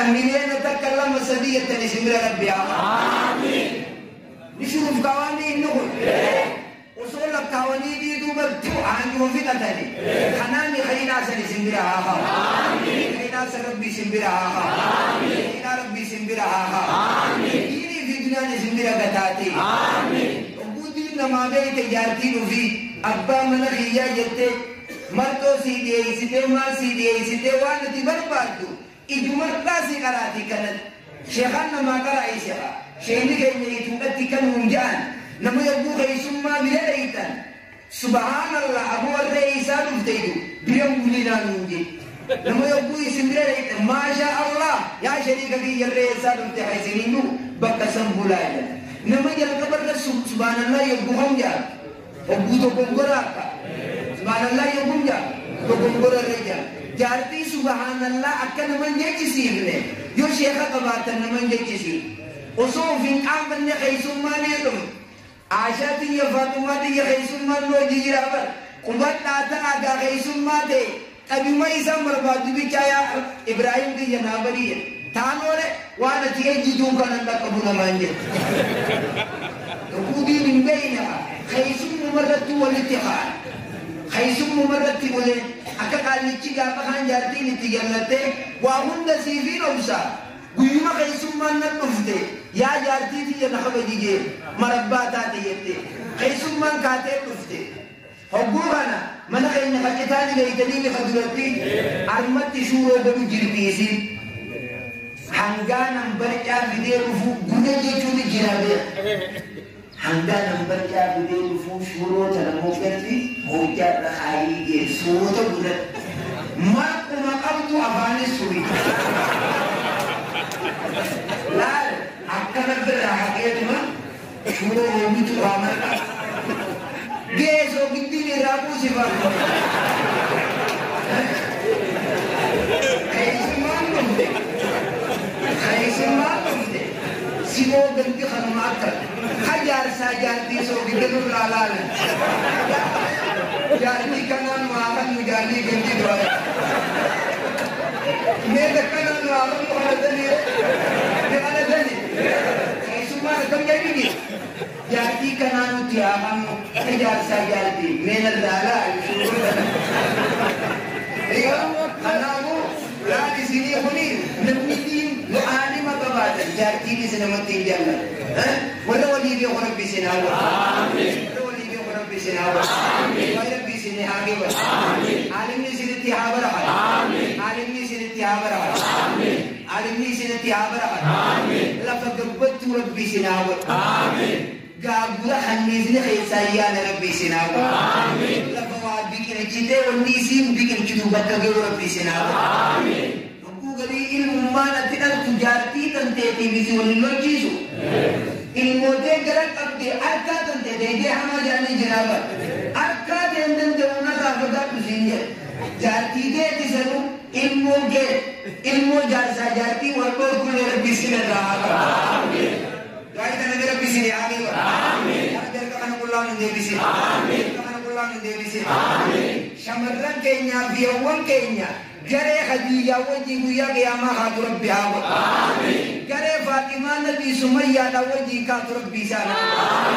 أميلين تكلم سدية نسمر ربي آمين نشوف قوانين نقول وصول القوانين دي دوبتو عنده في قتلي خناني خلينا سنسمر آمين خلينا ربي سمر آمين خلينا ربي سمر آمين إني في دنيا نسمر قتاتي آمين وقودي نما بيت جارتين في أبا من خيا جتة مرتو سيدي سيدي ما سيدي سيدي وانا تبربادو إجمال قاسي قراتي كانت شيخان ما قرأي شيخا شيخي كي يتوقتي كان مجان نما يبقو خيسما بلديتان سبحان الله أبو الرئيسان افتيدو بيوم بلنا ننجي نما يبقو اسم بلديتان ما شاء الله يا شريكا كي الرئيسان افتحيسينينو بقى سنبولايا نما يلقبر سبحان الله يبقو خمجا أبو تقنقراكا سبحان الله يبقو خمجا تقنقر الرجال جارتي سبحان الله أكن من يجسير له يو شيخا قباتا من يجسير وصوفين آمن خيسون ما نيتم عاشاتي يا فاطمة يا خيسون ما نوجي جرابر قبات ناتا آقا خيسون ما تي أبي ما إسا مرباد بيچايا إبراهيم دي جنابرية تانوره وانا تيجي دوكا نندا قبونا مانجر تقودي من بينها خيسون ممرتو والاتخار خيسون ممرتي ولي akka qallichi gaafa kan jaartiin itti gallattee waa hunda siifiin obsa guyyuma keessummaan nan dhufte yaa jaartii tiyya na kabajijee marabbaa taate jette keessummaan kaatee dhufte hogguu kana mana keenya faccitaani beeytanii lafa duratti armatti shuuroo godhu jirbiisiin hangaanan barcaa fidee dhufu guda jechuun jiraabee hangaanan barcaa fidee dhufu shuuroota namootatti hojjaa dhahaayii suurota guda marquma qabdu afaanis suri laal akkana birraa haqeetuma shuuroo oomitu waa marqa geesoo giddiin irraa buusifaa keessummaan dhumte simoo ganti kanuma akka hajaarsaa jaartii soo gidduu laalaalan jaartii kanaan maakan mujaalii ganti dura meeqa kanaan maakan muhaladani keessummaan akkam jedhini jaartii kanaan nuti haakannu hajaarsaa jaartii meena laalaa kanaamu laan isinii kuniin namni diin nu'aalima qabaatan jaartiin isin namatti hin jaallan wala walii beeku rabbi isin haa godhu wala walii beeku rabbi isin haa godhu waa rabbi isin haa geebatu aalimni isinitti haa barakan aalimni isinitti haa barakan aalimni isinitti haa barakan lafa gabbattu rabbi isin haa godhu gaagura hanniisni keessaa ayyaana rabbi isin haa godhu lafa waa biqilchitee wanni isiin biqilchitu bakka ga'u rabbi isin haa godhu lubbuu galii ilmummaan atti dhaltu jaartii tanteetiif isi waliin lolchiisu ilmootee gara qabdee harkaa tante deegee hamaa jaanii jiraaban harkaa teen danda'u narraa fagaadhu siin jedhe jaartii geeti sanu ilmoo gee ilmoo jaarsaa jaartii wal dhorkulee rabbi isin irraa haa qabu gaa'ita nabi rabbi isin haa geeba kana qullaa nun deebisi kana qullaa nun deebisi shamarran keenyaa fi hawwan keenya garee Khadiijaa wajjin guyyaa qiyaamaa haatu rabbi haa godhu garee Faatimaa nabii Sumayyaadhaa wajjin kaatu rabbi isaan haa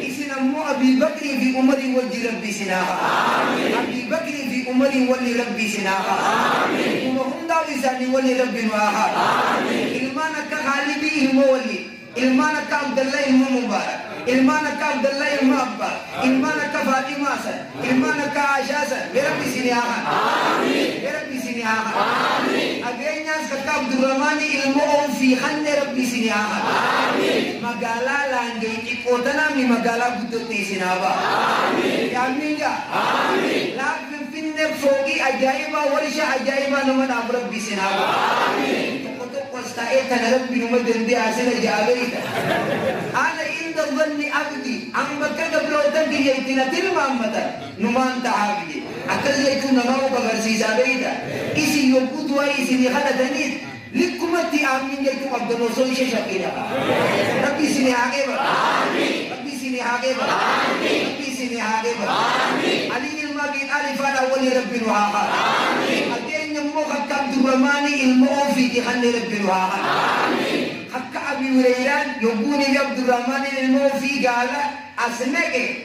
isin ammoo Abii Bakrii fi Umarii wajjin rabbi isin haa Abii Bakrii fi Umarii wali rabbi isin haa kuma hundaa'u isaanii wali rabbi nu haa ilmaan akka Khaalidii ilmoo wali ilmaan akka Abdallah ilmoo Mubaarak ilmaan akka Abdallah ilmoo Abbaa ilmaan akka Faatimaa san ilmaan akka Aishaa san rabbi isin haa rabbi isin haa ageenyaas akka Abdurrahmaanii ilmoo Awfii hanne rabbi isin haa magaalaa Laangee xiqqootanamni magaalaa guddootti isin haa ba'a yaamninga laaf Finfinnee fooqii ajaa'ibaa warshaa ajaa'ibaa nama dhaaf rabbi isin haa ba'a واستعيت أنا ربي نمدن دي عسنة جابيتا أنا عند ظن عبدي أما كذب لو تنقل يتنا تلما أمتا نمان تعابدي أكل يكون نمو بغرسي جابيتا إسي يبقود وإسي نخلة دنيت لكمتي آمين يكون عبد الرسول شكينا ربي سني عاقبا ربي سني عاقبا ربي سني عاقبا علي المبين ألف على ولي ربي نوحاقا أدين يمو خكام الرحمن الموفي خلي ربنا حق أبي هريرة يقولي عبد الرحمن الموفي قال أسمعك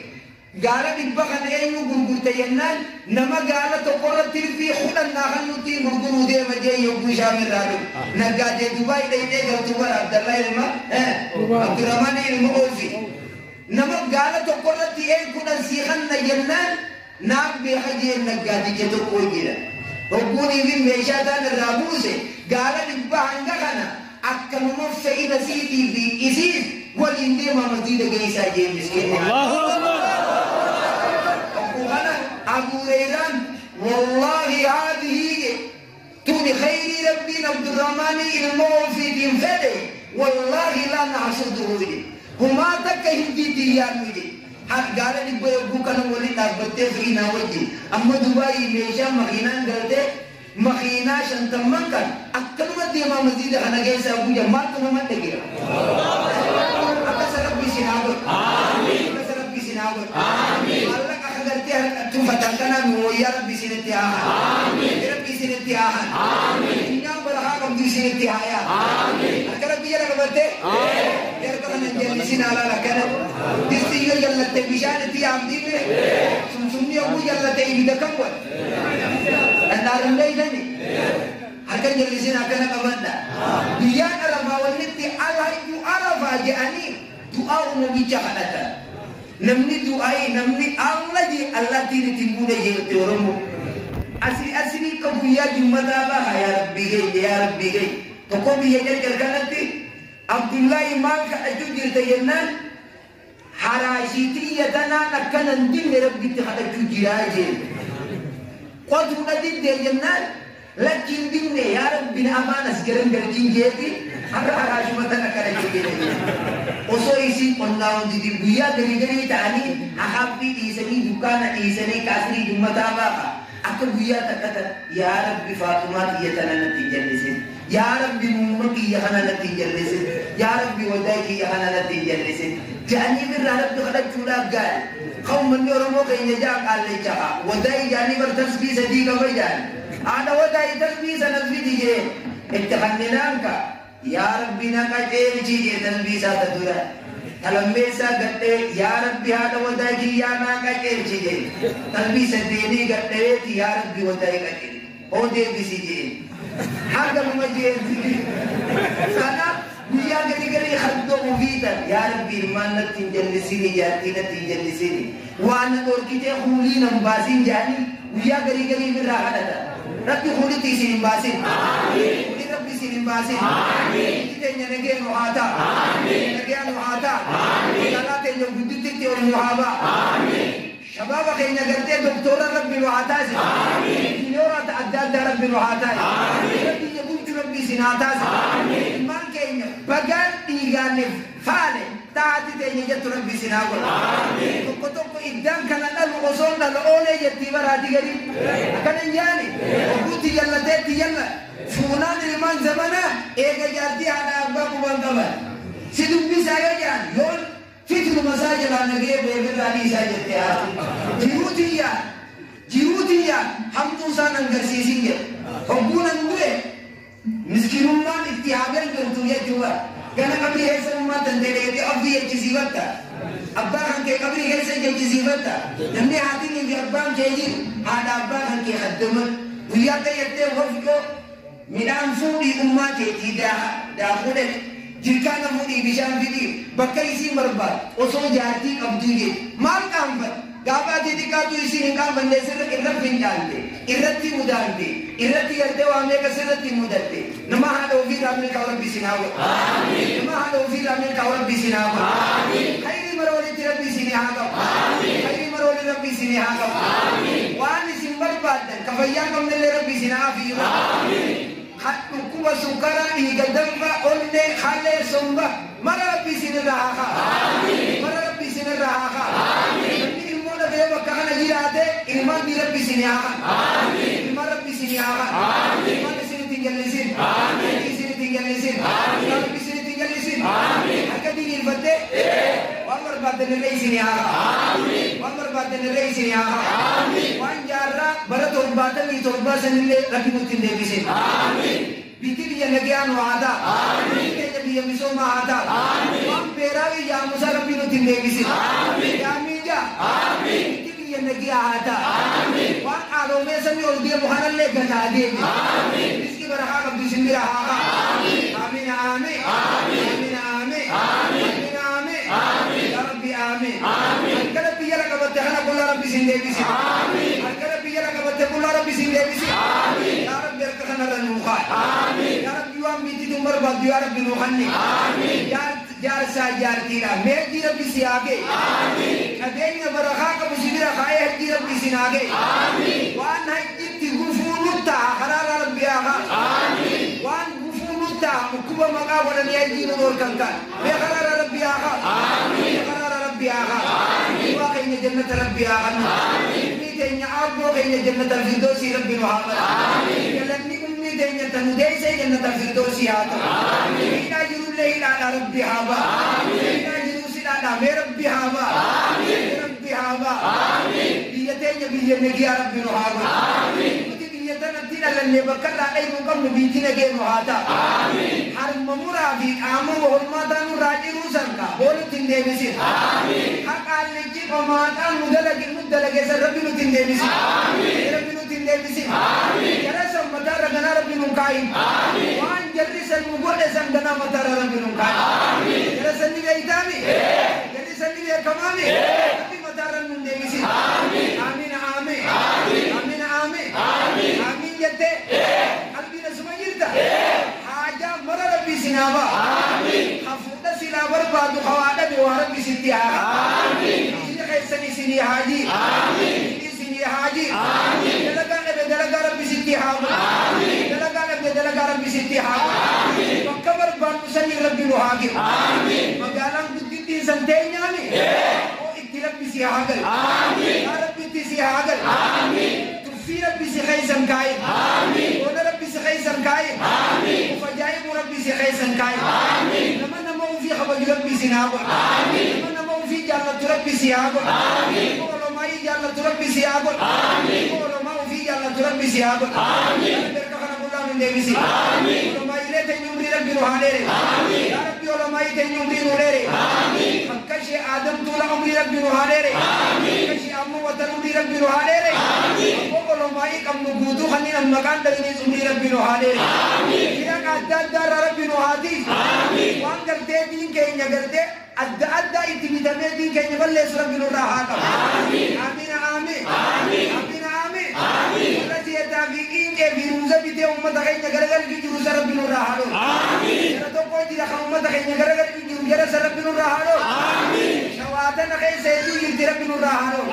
قال ببخن أي يقول تينان نما قال تقرأ تلفي خدا ناخل نتي مرقو ده مجيء يقول شامل رادو نقاد دبي ده قال تبار عبد الله لما عبد الرحمن الموفي نما قال تقرأ تي أي خدا سيخن نجنان ناب بحاجة نقاد كده كوي كده وقولي من ميشاتان الرابوسه قال ببخن كنا أكل مفسد سيدي في إزيد والإندي ما مزيد جيسا جيمس الله أبو هريرة والله هذه تون خير ربنا عبد الرحمن الموفي تنفده والله لا نحسده لي وما تكهدي ديان لي قال لي بوكنا ولي نابته فينا وجه أما دبي ميشا مخينا قالته مخينا شنتمكن أكل مدي ما مزيد أنا جيسا أبو جمال تمام تجيرا أكسر ربي سنابر آمين أكسر ربي سنابر آمين تفتننا يا ربي سنتها آمين يا ربي سنتها آمين إننا برهاكم دي سنتها يا آمين أكرم بيا ركبته يا رب أنا نجلس على لكنا تستيو يلا تبيشان تيام دي به سمسمني أبو يلا تيجي دكمل أنا رملي لني أكن جلسنا كنا كماندا بيا أربعة ونتي الله يو أربعة جاني دعاء نبي جهنم namni du'ai namni amlaji Allah tini timbude jelte oromo asli kabu ya jumada ba ya rabbi ge to ko biye jel kanati Abdullah imam ka ajujir tayannan harashiti yadana nakanan din rabbi tahada jujiraje qad nadi tayannan lakin dinne ya rabbi amana sekarang garjin jeti haraj matana kare jujire oso isi onnaon di buya gari tani ahabi isani dukana isani kasri jumata ba aku buya takata ya rabbi fatima yatanati jallisin ya rabbi mummati yahanati jallisin ya rabbi wadaki yahanati jallisin jani bir rabbi khada chura gal qawm man yoromo kaynya ja qalle jaha wadai jani ber tasbih sadiqa bayan ada wadai tasbih sanazbi dige ittahannanka ya rabbi naka jeji je tasbih sa tadura Alamesa gatte ya rabbi hada wadai ya naka jeji je tasbih sadini gatte ya rabbi wadai gatte o de bisije hada mumaje sana biya gari khaddo mufida ya rabbi manat jallisini ya tinati jallisini wa ana dorkite khulina basin jani biya gari birra hada rabbi khuliti sin basin amin sinin basin amin kitenya nege no hata amin nege no hata amin kalate yo guditti te no haba amin shababa kenya garte doktora rabbi no hata amin yora ta'addad rabbi no hata amin rabbi yabuntu rabbi sinata amin man kenya bagan digane fale taati te jattu rabbi sinago amin ko idan kana dal qosol dal ole yetti barati gari kana yani gutti yalla te yalla Funan ilman zamana ega jarti ada abba kubangkaba sidum bisa aja yon fitu masaja la nage bebe rani saja te jirutia hamdu sanan garsisinge hobunan gue miskinun man ittihaban gantu ya juwa kana kabri hesa umma tandere ti abdi ya jizibata abba kan ke kabri hesa ya jizibata namne hati ni abba jeji ada abba kan ke haddama uyata yette wafko Minam fudi ummati tidak dahude jika namudi bishan fidi bakai isi merba oso jati abduje mal kambat gaba jadi katu isi ingkang bende sir irrat pinjante irrati mudante irrati arte wa me kasirati mudante nama hado fi ramil kawra bisinawa amin nama hado fi ramil kawra bisinawa amin khairi marwali tirabbi sini haga amin khairi marwali rabbi sini haga amin wa ni simbal badan kafayya kam ne rabbi sina fi amin Hatu kuwa sukara igadamba onne khale somba mara rabbi sinaraha amin mara rabbi sinaraha amin ilmu na deba kana jirate ilmu di rabbi sinaha amin ilmu rabbi sinaha amin ilmu sini tinggal lisin amin sini tinggal lisin amin rabbi sini tinggal lisin amin akadi ilbate wamar badane lei sinaha amin wamar badane lei sinaha amin wanjara bara torbaatamii torba sanillee rabbi nutti hin deebisin. Biti biyya nagayaan waa haa ta'u. Keenya biyya misoomaa haa ta'u. Waan beeraa biyya Musa rabbi nutti hin deebisin. Yaamiin jaa. Biti biyya nagayaa haa ta'u. Waan qaaloomee samii ol deemu kanallee gataa deemi. Riski barakaa qabdu isin bira haa haa. Amiin amiin. Amiin amiin. Amiin amiin. Ya Rabbi amiin. Harka biyya laqabatte kana kulla rabbi isin deebisin. Harka biyya laqabatte kulla rabbi isin deebisin. Ya Rabbi harka kanarra nuu haa. Ya Rabbi waan miti tu barbaadu ya Rabbi nu khanni. Jaarsaa jaartiidha meetii rabbi si haage. Qabeenya barakaa qabu si bira kaayee hajji rabbi si naage. Waan hajjitti gufuu nutta karaara rabbi haa. Waan gufuu nutta mukkuba maqaa godhanii hajji nu dorkan kan. Mee karaara rabbi haa. Mee karaara rabbi haa. Waa keenya jannata rabbi haa. Ummi teenya abboo keenya jannata firdoosi rabbi nu haa. Galanni ummi teenya tanudeessee jannata firdoosi haa ta'u. Hidhaa jirullee hidhaadha rabbi haa ba'a. Hidhaa jirus hidhaadha mee rabbi haa ba'a. Rabbi haa ba'a. Biyya teenya biyya nagiyaa rabbi nu haa ba'a. Nuti biyya tanatti dhalanne bakka irraa dhaynu qabnu biitti nageenu haa ta'a. Harma muraa fi qaama hormaataa nurraa jiruu sanka boolutti hin deebisin. Haqaallichi qomaataan nu dalageessan rabbi nutti hin deebisin. Rabbi nutti hin deebisin. Jara san mataarra ganaa rabbi nu kaayin. Waan jarri san nu godhe san ganaa mataarra rabbi nu kaayin. Jara san ni beeytaami. Jarri san ni beekamaami. Rabbi mataarra nu hin deebisin. Amiin amiin. Amiin amiin. Amiin jettee. Qalbiin asuma jirta. Haajaa mara rabbi sinaaba. Hafuudha silaa barbaadu hawaadha waa rabbi sitti haa. Isini keessan isinii haajii. Isinii haajii. Dalagaan dhabe dalagaa rabbi sitti haa. Dalagaan dhabe dalagaa rabbi sitti haa. Bakka barbaadu sanii rabbi nu haa giru. Magaalaan guddittiin san teenyaani. Itti rabbi si haa gal. Yaa rabbi itti si haa gal. Tuffii rabbi si keessan kaayin. Oona rabbi si keessan kaayin. Ufajaa'ibu rabbi si keessan kaayin. Nama ofii kabaju rabbi si naa godha. Nama ofii jaallatu rabbi si haa godha. Olomaayii jaallatu rabbi si haa godha. Olomaa ofii jaallatu rabbi si haa godha. Berka kana kullaa nu deebisi. Olomaayilee teenya umrii rabbi nu haa dheere. Yaa rabbi olomaayii teenya umrii nu dheere. Akka ishee Aadam tuula umrii rabbi nu haa dheere. Akka ishee ammoo watan umrii rabbi nu haa dheere. Ammoo olomaayii qabnu guutuu kanneen ammaqaan dhagniis umrii rabbi nu haa dheere. Jiraqa adda addaa irraa rabbi nu haa tiis. Waan gartee diin keenya gartee adda addaa itti bitamee diin keenya balleessu rabbi nurraa haa qabu. Amiin amiin. Amiin amiin. Warra siyataa fi qiinqee fi ruuza bitee uummata keenya garagalchuu jiru sa rabbi nurraa haa dhoolu. Jara tokko jira kan uummata keenya garagalchuu jiru jara sa rabbi nurraa haa dhoolu. Shawaatana keessa hedduu jirti rabbi nurraa haa dhoolu.